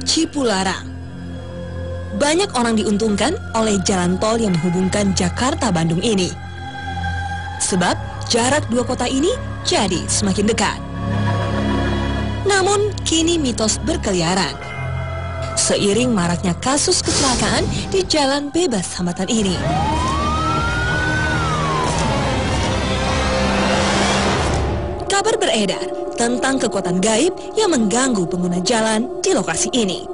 Cipularang. Banyak orang diuntungkan oleh jalan tol yang menghubungkan Jakarta-Bandung ini. Sebab jarak dua kota ini jadi semakin dekat. Namun kini mitos berkeliaran. Seiring maraknya kasus kecelakaan di jalan bebas hambatan ini. Kabar beredar tentang kekuatan gaib yang mengganggu pengguna jalan di lokasi ini.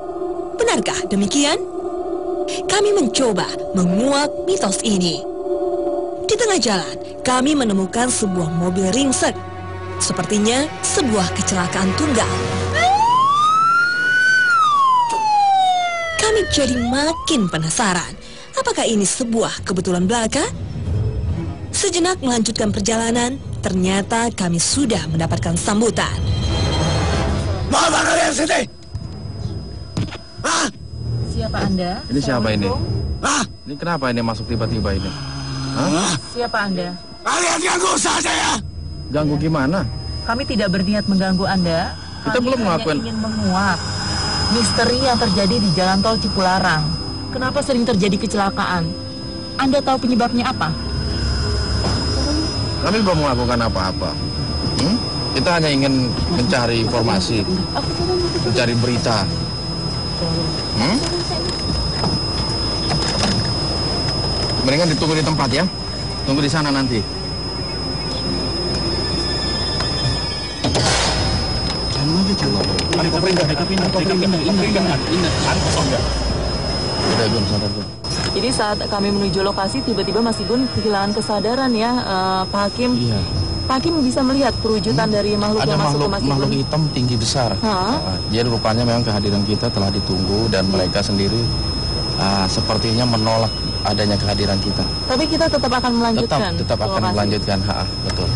Benarkah demikian? Kami mencoba menguak mitos ini. Di tengah jalan, kami menemukan sebuah mobil ringsek. Sepertinya sebuah kecelakaan tunggal. Kami jadi makin penasaran. Apakah ini sebuah kebetulan belaka? Sejenak melanjutkan perjalanan, ternyata kami sudah mendapatkan sambutan. Mau apa kalian sini? Hah? Siapa Anda? Ini siapa ini? Hah? Ini kenapa ini masuk tiba-tiba ini? Hah? Siapa Anda? Kalian ganggu saya! Ganggu gimana? Kami tidak berniat mengganggu Anda. Kita Kami belum hanya ngelakuin. ingin menguak misteri yang terjadi di jalan tol Cipularang. Kenapa sering terjadi kecelakaan? Anda tahu penyebabnya apa? Kami belum melakukan apa-apa. Kita hanya ingin mencari informasi, mencari berita. Mendingan ditunggu di tempat ya. Tunggu di sana nanti. Udah belum sadar belum? Jadi saat kami menuju lokasi, tiba-tiba Mas Igun kehilangan kesadaran ya, Pak Hakim. Iya. Pak Hakim bisa melihat perwujudan dari makhluk Ada yang masuk ke Mas Igun. makhluk hitam tinggi besar. Jadi rupanya memang kehadiran kita telah ditunggu dan mereka sendiri sepertinya menolak adanya kehadiran kita. Tapi kita tetap akan melanjutkan. Tetap akan lokasi. melanjutkan. Betul.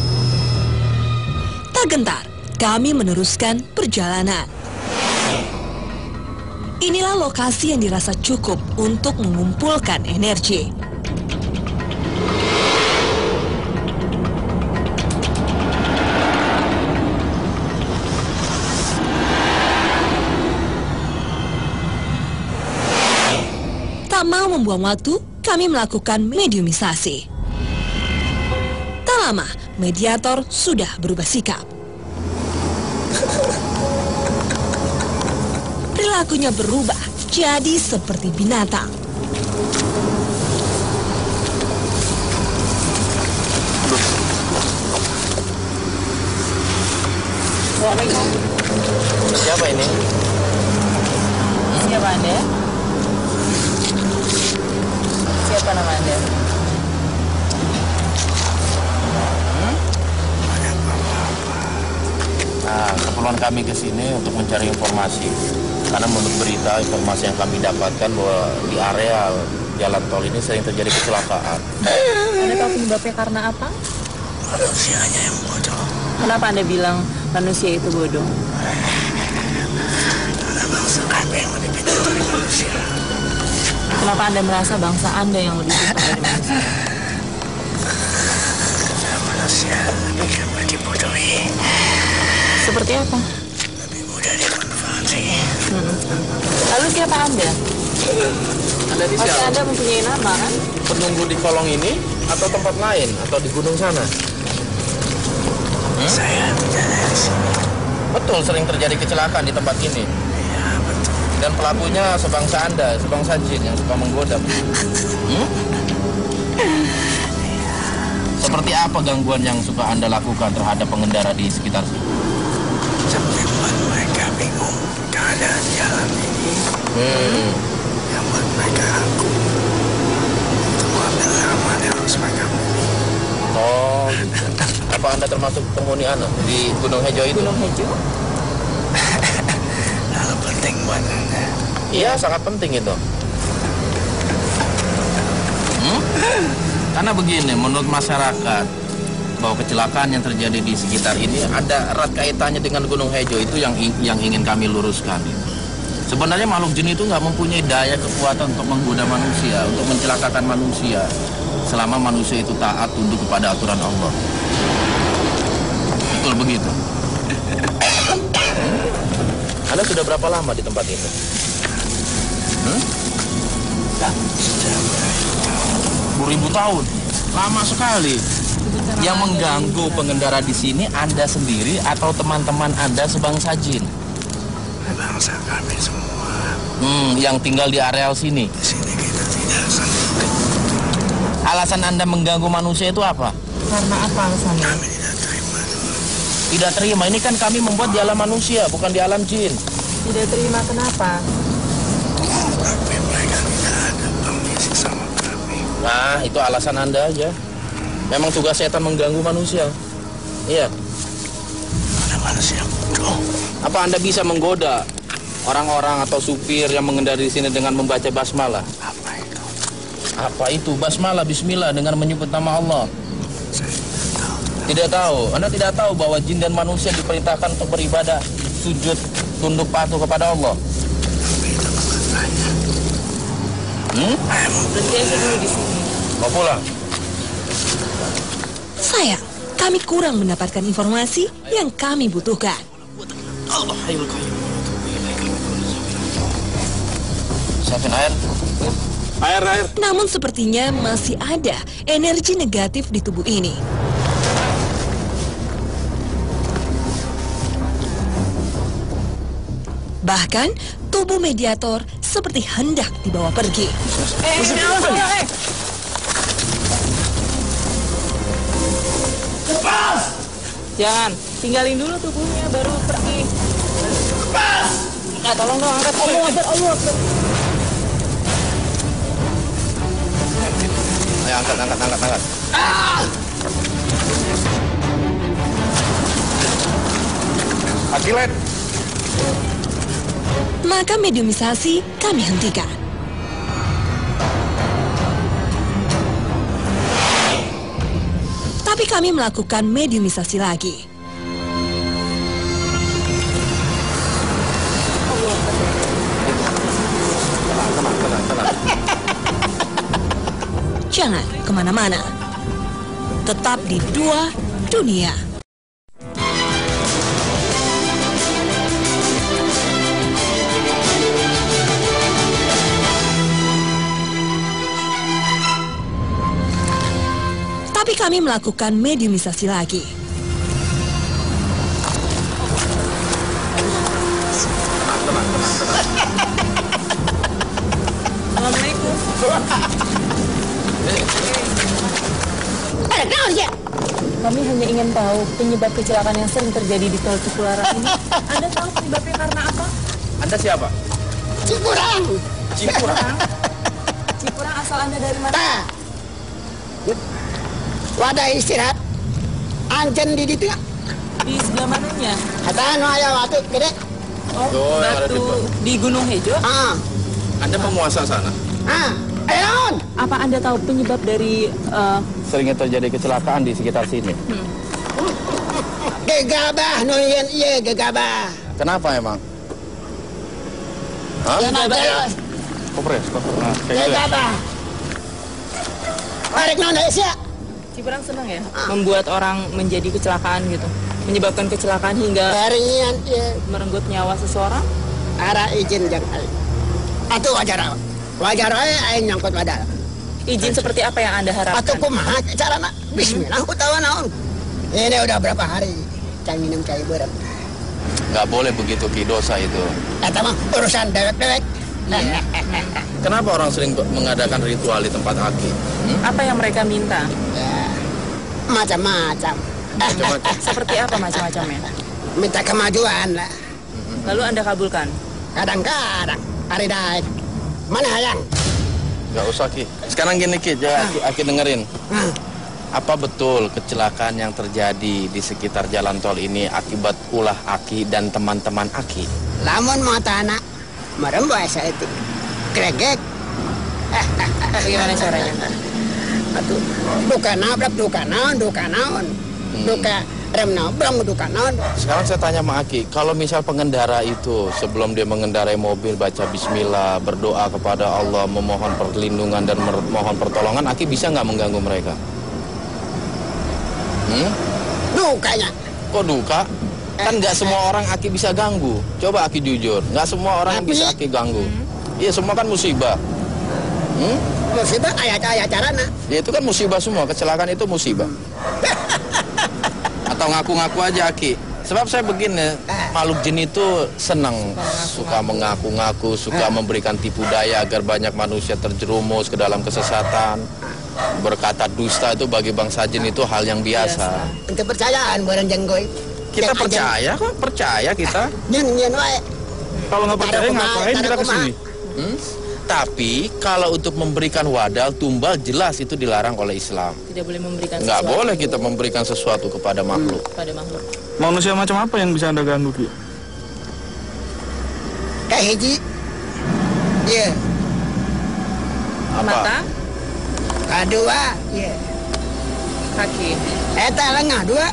Tak gentar, kami meneruskan perjalanan. Inilah lokasi yang dirasa cukup untuk mengumpulkan energi. Tak mau membuang waktu, kami melakukan mediumisasi. Tak lama, mediator sudah berubah sikap. Perilakunya berubah jadi seperti binatang. Siapa ini? Siapa Anda? Siapa nama Anda? Keperluan kami ke sini untuk mencari informasi. Karena menurut berita, informasi yang kami dapatkan bahwa di area jalan tol ini sering terjadi kecelakaan. Anda tahu penyebabnya karena apa? Manusianya yang bodoh. Kenapa Anda bilang manusia itu bodoh? Ada bangsa kami yang lebih pintar dari manusia. Kenapa Anda merasa bangsa Anda yang lebih pintar dari manusia? Karena manusia lebih gampang dibodohi. Seperti apa? Lebih mudah dimanfaati. Lalu siapa Anda? Anda di Pasti Anda mempunyai nama kan? Penunggu di kolong ini atau tempat lain atau di gunung sana? Saya bicara di sini. Betul, sering terjadi kecelakaan di tempat ini. Ya, betul. Dan pelakunya sebangsa Anda, sebangsa jin yang suka menggoda. Seperti apa gangguan yang suka Anda lakukan terhadap pengendara di sekitar sini? Sampai buat mereka bingung keadaan jalan ini. Yang buat mereka ragu untuk mengambil arah yang harus mereka milih. Oh, gitu. Apa Anda termasuk penghuni anak di Gunung Hejo itu? Gunung Hejo? Lalu penting buat Anda. Iya, sangat penting itu. Karena begini, menurut masyarakat, bahwa kecelakaan yang terjadi di sekitar ini ada erat kaitannya dengan Gunung Hejo itu yang ingin kami luruskan. Sebenarnya makhluk jin itu nggak mempunyai daya kekuatan untuk menggoda manusia, untuk mencelakakan manusia, selama manusia itu taat tunduk kepada aturan Allah. Betul begitu. Anda sudah berapa lama di tempat itu? 10.000 tahun. Lama sekali. Yang mengganggu pengendara di sini Anda sendiri atau teman-teman Anda sebangsa jin? Bangsa kami semua. Yang tinggal di areal sini. Di sini kita tidak sanggup. Alasan Anda mengganggu manusia itu apa? Karena apa alasannya? Kami tidak terima. Tidak terima. Ini kan kami membuat di alam manusia, bukan di alam jin. Tidak terima kenapa? Tapi mereka tidak ada permisi sama kami. Nah, itu alasan Anda aja. Memang tugas setan mengganggu manusia. Iya. Ada manusia bodoh. Apa Anda bisa menggoda orang-orang atau supir yang mengendari di sini dengan membaca basmalah? Apa itu? Apa itu? Basmalah, bismillah, dengan menyebut nama Allah. Saya tidak tahu. Tidak tahu. Anda tidak tahu bahwa jin dan manusia diperintahkan untuk beribadah, sujud, tunduk patuh kepada Allah. Tapi itu bukan saya. Berhenti aja dulu di sini. Mau pulang? Sayang, kami kurang mendapatkan informasi yang kami butuhkan. Siapin air. Air. Namun sepertinya masih ada energi negatif di tubuh ini. Bahkan, tubuh mediator seperti hendak dibawa pergi. Jangan, tinggalin dulu tubuhnya baru pergi. Tolong dong, angkat. Allah. Ayo angkat. Akilet. Maka mediumisasi kami hentikan. Tapi kami melakukan mediumisasi lagi. Jangan kemana-mana. Tetap di Dua Dunia. Tapi kami melakukan mediumisasi lagi. Assalamualaikum. Kami hanya ingin tahu penyebab kecelakaan yang sering terjadi di tol Cipularang ini. Anda tahu penyebabnya karena apa? Anda siapa? Cikurang. Cikurang. Cikurang asal Anda dari mana? Wadah istirahat. Ancen di ditu. Di sebelah mananya? Kata aya watu gede. Oh, yang ada Batu di Gunung Hejo. Anda penguasa sana. Ayon. Apa Anda tahu penyebab dari Seringnya terjadi kecelakaan di sekitar sini. Gegabah no yen ieu gegabah. Kenapa emang? Hah? Gegabah. Kopres. Nah, kayak gitu ya? Gegabah. Arek naon Indonesia? Cikurang senang ya membuat orang menjadi kecelakaan gitu, menyebabkan kecelakaan hingga Harian ieu merenggut nyawa seseorang? ara izin jeung aing. Atuh wajar. Wajar wae aing nyangkut wadah. Izin seperti apa yang Anda harapkan? Atuh kumaha carana? Bismillah utawa naon? Ini udah berapa hari can minum cai beureum. Nggak boleh begitu, Ki, dosa itu. Eta mah urusan dewek-dewek. Kenapa orang sering mengadakan ritual di tempat aki? Apa yang mereka minta? Ya, macam-macam. Macam-macam. Seperti apa macam-macamnya? Minta kemajuan lah. Lalu Anda kabulkan? Kadang-kadang hari daik. Mana hayang? Nggak usah, Ki. Sekarang gini, Ki, Aki dengerin. Apa betul kecelakaan yang terjadi di sekitar jalan tol ini akibat ulah Aki dan teman-teman Aki? Lamun mau tanah, merem bahasa itu. Kregek. Bagaimana caranya? Aduh, duka nabrak, duka naon. Duka rem nabrak, duka naon. Sekarang saya tanya sama Aki, kalau misal pengendara itu sebelum dia mengendarai mobil baca bismillah, berdoa kepada Allah, memohon perlindungan dan memohon pertolongan, Aki bisa nggak mengganggu mereka? Dukanya. Kok duka? Kan nggak semua orang Aki bisa ganggu. Coba Aki jujur, nggak semua orang Tapi- bisa Aki ganggu. Iya, semua kan musibah. Musibah ayat carana. Ya itu kan musibah semua, kecelakaan itu musibah. Atau ngaku-ngaku aja, Aki. Sebab saya begini, makhluk jin itu senang, suka mengaku-ngaku, suka memberikan tipu daya agar banyak manusia terjerumus ke dalam kesesatan. Berkata dusta itu bagi bangsa jin itu hal yang biasa. Untuk percayaan barang jenggoy. Kita percaya kok, percaya kita. Nyen wae. Kalau nggak percaya ngapain kita kesini? Tapi kalau untuk memberikan wadal, tumbal jelas itu dilarang oleh Islam. Tidak boleh memberikan Nggak sesuatu boleh kita memberikan sesuatu kepada makhluk. pada makhluk. Manusia macam apa yang bisa Anda ganggu, Ki? Kayak hiji. Iya. Mata, Kedua, iya. kaki. Eta lengah dua.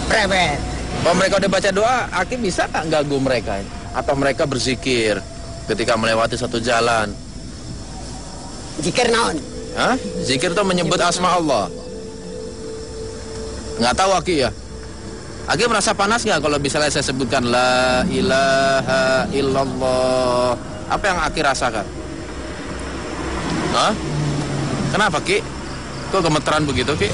Prewet. Kalau mereka udah baca doa, Aki bisa nggak ganggu mereka? Atau mereka berzikir ketika melewati satu jalan? Zikir naon? Hah? Zikir itu menyebut asma Allah. Nggak tahu Aki ya? Aki merasa panas nggak kalau misalnya saya sebutkan La ilaha illallah? Apa yang Aki rasakan? Hah? Kenapa Ki? Kok gemeteran begitu Ki?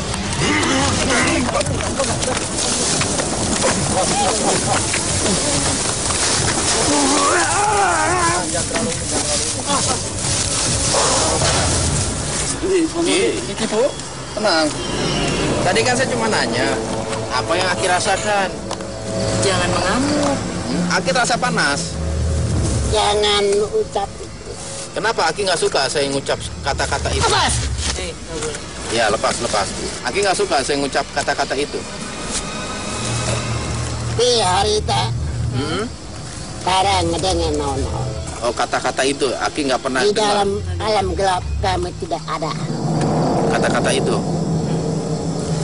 Ki, Bu, tenang. Tadi kan saya cuma nanya, apa yang Aki rasakan? Jangan mengamuk. Aki rasa panas. Jangan ucap. Kenapa Aki nggak suka saya ngucap kata-kata itu? Lepas. Nggak boleh. Ya, lepas. Aki nggak suka saya ngucap kata-kata itu. Di harita. Sekarang ngedengen naon. Oh, kata-kata itu Aki nggak pernah Di dengar. dalam alam gelap kami tidak ada. Kata-kata itu.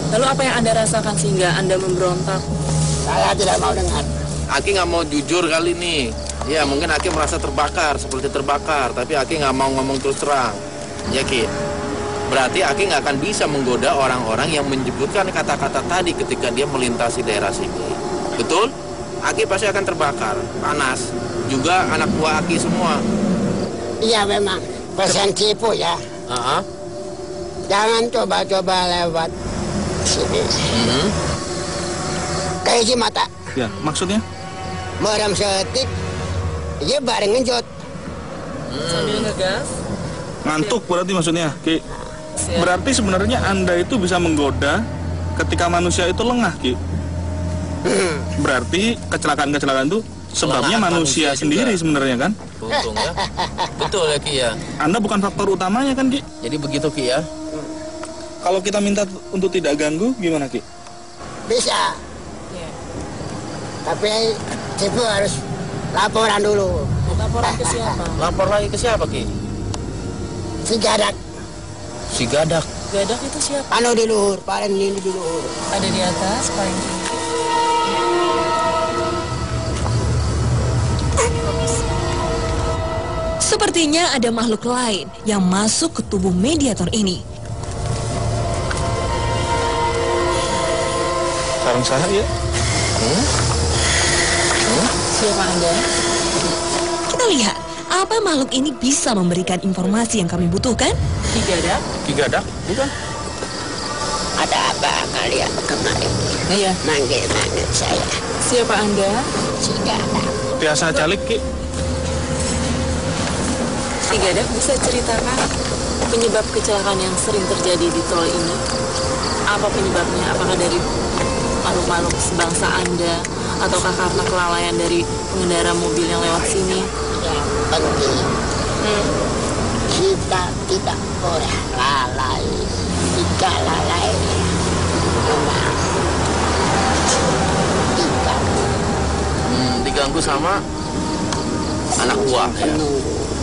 Lalu apa yang Anda rasakan sehingga Anda memberontak? Saya tidak mau dengar. Aki nggak mau jujur kali ini. Ya, mungkin Aki merasa terbakar, seperti terbakar. Tapi Aki nggak mau ngomong terus terang. Ya, Ki. Berarti Aki nggak akan bisa menggoda orang-orang yang menyebutkan kata-kata tadi ketika dia melintasi daerah sini. Betul? Aki pasti akan terbakar, panas. Juga anak buah Aki semua. Iya memang. Pesan cipu ya. Jangan coba-coba lewat sini. Kayak si mata. Ya, maksudnya? Merem setik. Iya bareng ngenjot. Sambil ngegas. Ngantuk berarti maksudnya, Ki. Siap. Berarti sebenarnya Anda itu bisa menggoda ketika manusia itu lengah, Ki. Berarti kecelakaan-kecelakaan itu sebabnya Kelengahan manusia manusia sendiri juga. sebenarnya kan? Untung ya. Betul ya, Ki ya. Anda bukan faktor utamanya kan, Ki? Jadi begitu, Ki ya. Kalau kita minta untuk tidak ganggu, gimana, Ki? Bisa. Iya. Tapi cipu harus laporan dulu. Laporan ke siapa? Lapor lagi ke siapa, Ki? Si gadak. Si Gadak. Gadak itu siapa? Anu di luhur. Paling ini di luhur. Ada di atas, paling tinggi. Sepertinya ada makhluk lain yang masuk ke tubuh mediator ini. Sarang saya ya? Siapa Anda? Kita lihat, apa makhluk ini bisa memberikan informasi yang kami butuhkan? Ki Gadak? Ki Gadak? Bukan? Ada apa kalian kemarin? Iya. Manggil-manggil saya. Siapa Anda? Si gadak. Biasa calik, Ki. Ki Gadak bisa ceritakan penyebab kecelakaan yang sering terjadi di tol ini? Apa penyebabnya? Apakah dari makhluk-makhluk sebangsa Anda? Ataukah karena kelalaian dari pengendara mobil yang lewat sini? Yang penting kita tidak boleh lalai. Jika lalai memang Diganggu sama anak buah ya.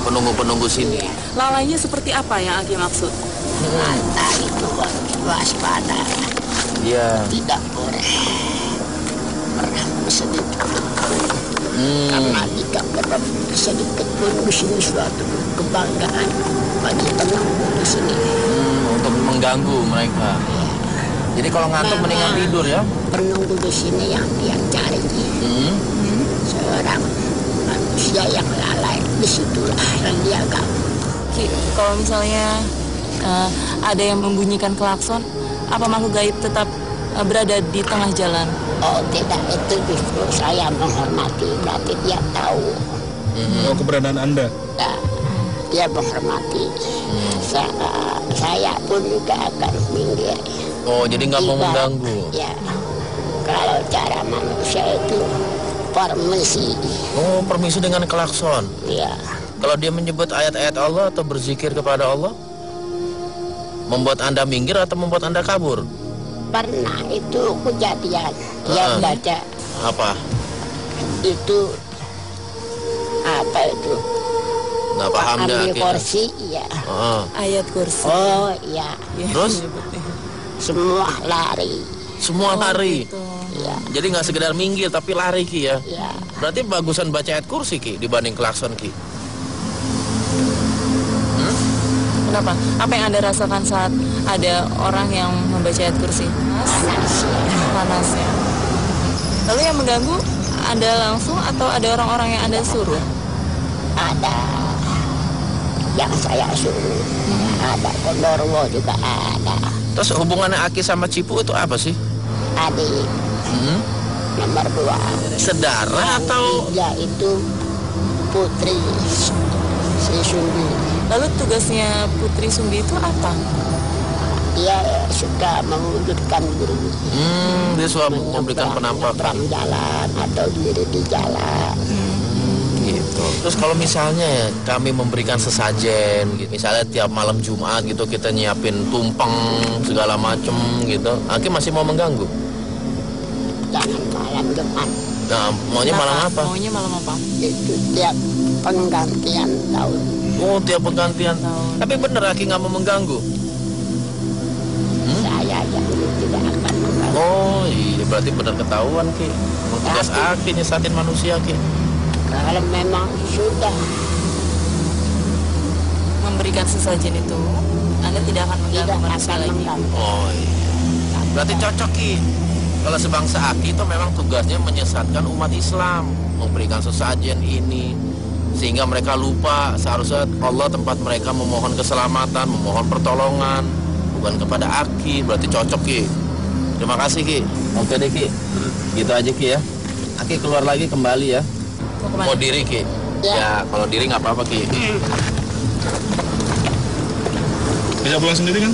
Penunggu-penunggu sini. Lalainya seperti apa yang Aki maksud? mata itu waspada. Iya. Tidak boleh pernah sedikit. Karena jika pernah sedikit pun di sini suatu kebanggaan bagi penunggu di sini. Untuk mengganggu mereka. Jadi kalau ngantuk mendingan tidur ya. Penunggu di sini yang dia cari seorang manusia manusia yang lalai, disitulah yang dia ganggu. Ki, kalau misalnya ada yang membunyikan klakson, apa makhluk gaib tetap berada di tengah jalan? Oh tidak, itu justru saya menghormati, berarti dia tahu. Oh, keberadaan Anda. Nah, dia menghormati. Saya pun juga akan minggir. Oh, jadi nggak mau mengganggu. Ya, kalau cara manusia itu permisi. Oh, permisi dengan klakson. Ya, Kalau dia menyebut ayat-ayat Allah atau berzikir kepada Allah, membuat Anda minggir atau membuat Anda kabur? pernah itu kejadian. Dia baca Apa? itu apa itu? Nggak paham dah. Ambil akhirnya. kursi, ya. Ayat kursi. Oh iya, Terus? semua lari. Semua lari. Gitu. Ya, Jadi nggak sekedar minggir tapi lari Ki ya. ya. Berarti bagusan baca ayat kursi Ki dibanding klakson Ki. Kenapa? Apa yang Anda rasakan saat ada orang yang membaca ayat kursi? Panas ya. Panas ya. Lalu yang mengganggu Anda langsung atau ada orang-orang yang Anda suruh? Ada yang saya suruh. Ada Kondorwo juga ada. Terus hubungannya Aki sama Cipu itu apa sih? Adik nomor 2. Sedara atau Dia itu putri si Sumbi. Lalu tugasnya Putri Sumbi itu apa? Dia suka mewujudkan diri. dia suka memberikan penampakan Nyebrang jalan atau diri di jalan. gitu. Terus kalau misalnya ya, kami memberikan sesajen gitu. Misalnya tiap malam Jumat gitu kita nyiapin tumpeng segala macem gitu. Aki masih mau mengganggu? Jangan malam Jumat. Nah, maunya malam apa? Maunya malam apa? Itu tiap penggantian tahun. Oh, tiap penggantian. Tapi bener Aki nggak mau mengganggu? Saya yang tidak akan mengganggu. Oh iya, berarti bener ketahuan Ki. Emang tugas Aki nyesatin manusia Ki. Kalau memang sudah Memberikan sesajen itu, Anda tidak akan mengganggu tidak manusia akan lagi. mengganggu. Oh iya. Berarti cocok Ki. Kalau sebangsa Aki itu memang tugasnya menyesatkan umat Islam, memberikan sesajen ini sehingga mereka lupa seharusnya Allah tempat mereka memohon keselamatan, memohon pertolongan, bukan kepada Aki. Berarti cocok Ki. Terima kasih Ki. Oke deh Ki. Gitu aja Ki ya. Aki keluar lagi kembali ya. Mau kemana? Mau diri Ki. Ya kalau diri nggak apa-apa Ki. Bisa pulang sendiri kan?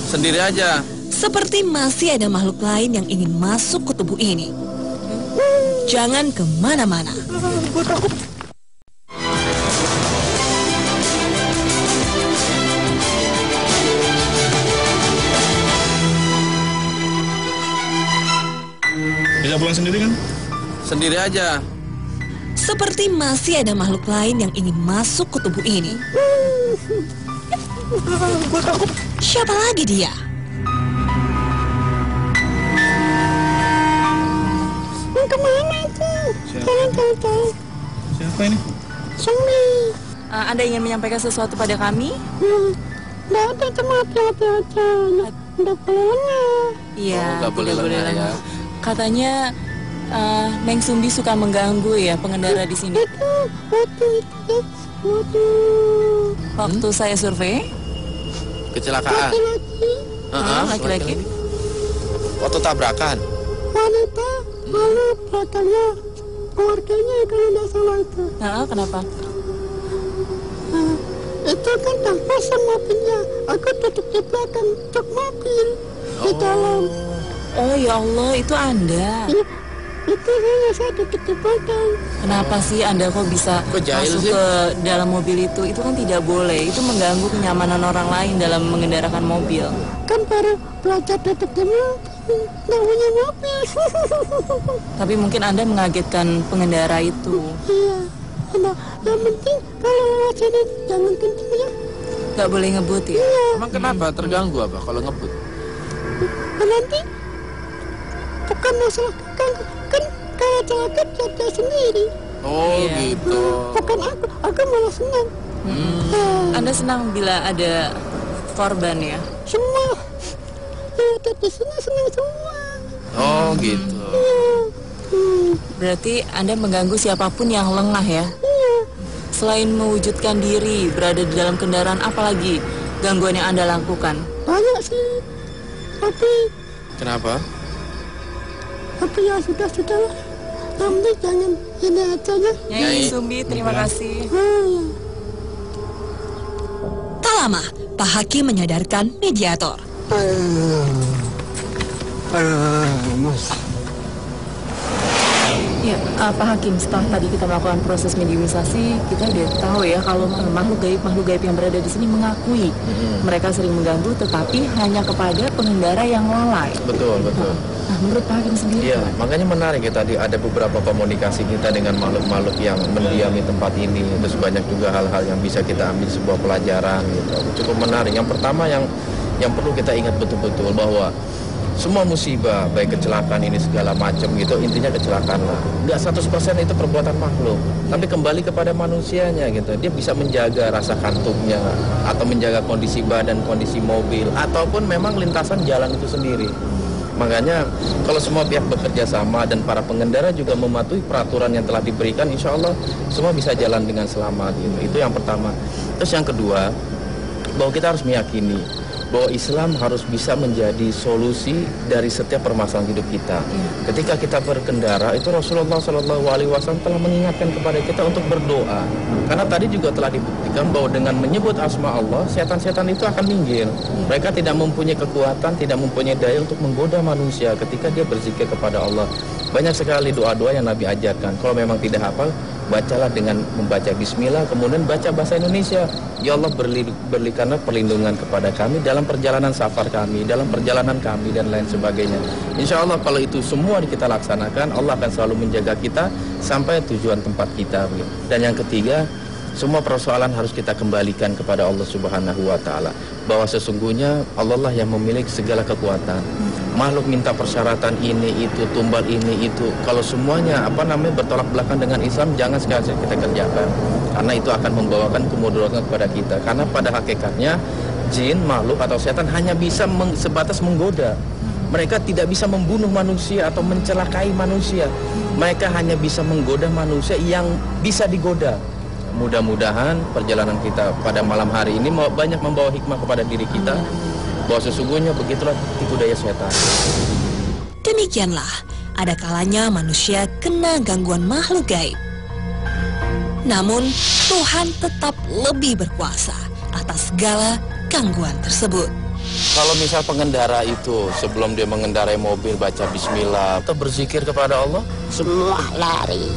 Sendiri aja. Seperti masih ada makhluk lain yang ingin masuk ke tubuh ini. Jangan kemana-mana. Bisa pulang sendiri kan? Sendiri aja. Seperti masih ada makhluk lain yang ingin masuk ke tubuh ini. Siapa lagi dia? Kemana itu? Jalan-jalan. Siapa ini? Sumbi. Anda ingin menyampaikan sesuatu pada kami? Nggak ada cuma hati-hati aja. Nggak boleh lengah. Iya, Oh, nggak boleh tidak boleh lengah, lengah. ya. Katanya Neng Sumbi suka mengganggu ya pengendara di sini. Waktu saya survei, Kecelakaan. laki-laki. Waktu tabrakan. Wanita, lalu belakangnya keluarganya kalau nggak salah itu. Kenapa? Itu kan tanpa sama mobilnya. Aku duduk di belakang truk mobil di dalam. Oh ya Allah, itu Anda. Itu saya duduk di belakang. Kenapa sih Anda kok bisa Kok jahil masuk sih? ke dalam mobil itu? Itu kan tidak boleh. Itu mengganggu kenyamanan orang lain dalam mengendarakan mobil. Kan baru belajar duduk di mobil, nggak punya mobil. Tapi mungkin Anda mengagetkan pengendara itu. Iya. Nah, yang penting kalau lewat sini jangan kenceng ya. Gak boleh ngebut ya? Emang kenapa? Terganggu apa kalau ngebut? Nanti bukan masalah keganggu, kan kalau celaka dia sendiri. Oh Iya. gitu. Bukan aku malah senang. Anda senang bila ada korban ya? Semua yang ada di sini senang semua. Oh gitu. Berarti Anda mengganggu siapapun yang lengah ya? Iya, Selain mewujudkan diri, berada di dalam kendaraan, apalagi gangguan yang Anda lakukan? Banyak sih. Tapi ya sudah lah. Nanti jangan ini aja ya. Nyai Sumbi, terima kasih. Tak lama, Pak Hakim menyadarkan mediator. Mas. Ya, Pak Hakim, setelah tadi kita melakukan proses mediumisasi, kita udah tahu ya kalau makhluk gaib yang berada di sini mengakui mereka sering mengganggu, tetapi hanya kepada pengendara yang lalai. Betul. Nah, menurut Pak Hakim sendiri, Iya, makanya menarik ya tadi ada beberapa komunikasi kita dengan makhluk-makhluk yang mendiami tempat ini. Terus banyak juga hal-hal yang bisa kita ambil sebuah pelajaran gitu. Cukup menarik. Yang pertama yang perlu kita ingat betul-betul bahwa semua musibah, baik kecelakaan ini segala macam gitu, intinya kecelakaan lah. Nggak 100% itu perbuatan makhluk, tapi kembali kepada manusianya gitu. Dia bisa menjaga rasa kantuknya, atau menjaga kondisi badan, kondisi mobil, ataupun memang lintasan jalan itu sendiri. Makanya kalau semua pihak bekerja sama dan para pengendara juga mematuhi peraturan yang telah diberikan, insya Allah semua bisa jalan dengan selamat gitu. Itu yang pertama. Terus yang kedua, bahwa kita harus meyakini bahwa Islam harus bisa menjadi solusi dari setiap permasalahan hidup kita. Ketika kita berkendara, itu Rasulullah SAW telah mengingatkan kepada kita untuk berdoa. Karena tadi juga telah dibuktikan bahwa dengan menyebut asma Allah, setan-setan itu akan minggir. Mereka tidak mempunyai kekuatan, tidak mempunyai daya untuk menggoda manusia ketika dia berzikir kepada Allah. Banyak sekali doa-doa yang Nabi ajarkan. Kalau memang tidak hafal, bacalah dengan membaca bismillah, kemudian baca bahasa Indonesia. Ya Allah, berikanlah perlindungan kepada kami dalam perjalanan safar kami, dalam perjalanan kami, dan lain sebagainya. Insya Allah kalau itu semua kita laksanakan, Allah akan selalu menjaga kita sampai tujuan tempat kita. Dan yang ketiga, semua persoalan harus kita kembalikan kepada Allah Subhanahu wa Ta'ala, bahwa sesungguhnya Allah lah yang memiliki segala kekuatan. Makhluk minta persyaratan ini, itu, tumbal ini, itu. Kalau semuanya bertolak belakang dengan Islam, jangan sekali-sekali kita kerjakan. Karena itu akan membawakan kemudaratan kepada kita. Karena pada hakikatnya, jin, makhluk atau setan hanya bisa sebatas menggoda. Mereka tidak bisa membunuh manusia atau mencelakai manusia. Mereka hanya bisa menggoda manusia yang bisa digoda. Mudah-mudahan perjalanan kita pada malam hari ini banyak membawa hikmah kepada diri kita, bahwa sesungguhnya begitulah tipu daya setan. Demikianlah, ada kalanya manusia kena gangguan makhluk gaib. Namun, Tuhan tetap lebih berkuasa atas segala gangguan tersebut. Kalau misal pengendara itu sebelum dia mengendarai mobil baca bismillah atau berzikir kepada Allah, Semua lari.